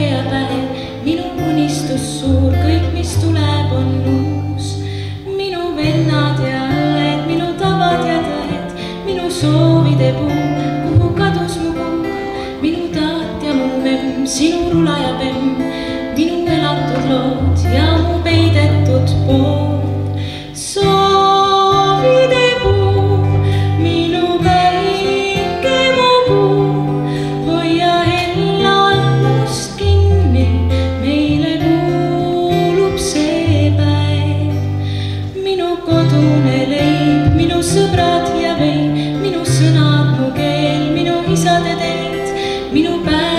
keapäev, minu unistus suur, kõik, mis tuleb, on uus. Minu vennad ja õed, minu tavad ja tõed, minu soovide puu, kuhu kadus mu kuu, minu taat ja mu memm, sinu rula ja pemm, minu elatud lood ja mu peidetud pool. Soovide puu, minu päike, mu kuu, hoia hellalt must kinni, meile kuulub see päev. Minu kodune leib, minu sõbrad ja vein, minu sõnad, mu keel, minu isade teed, minu päev.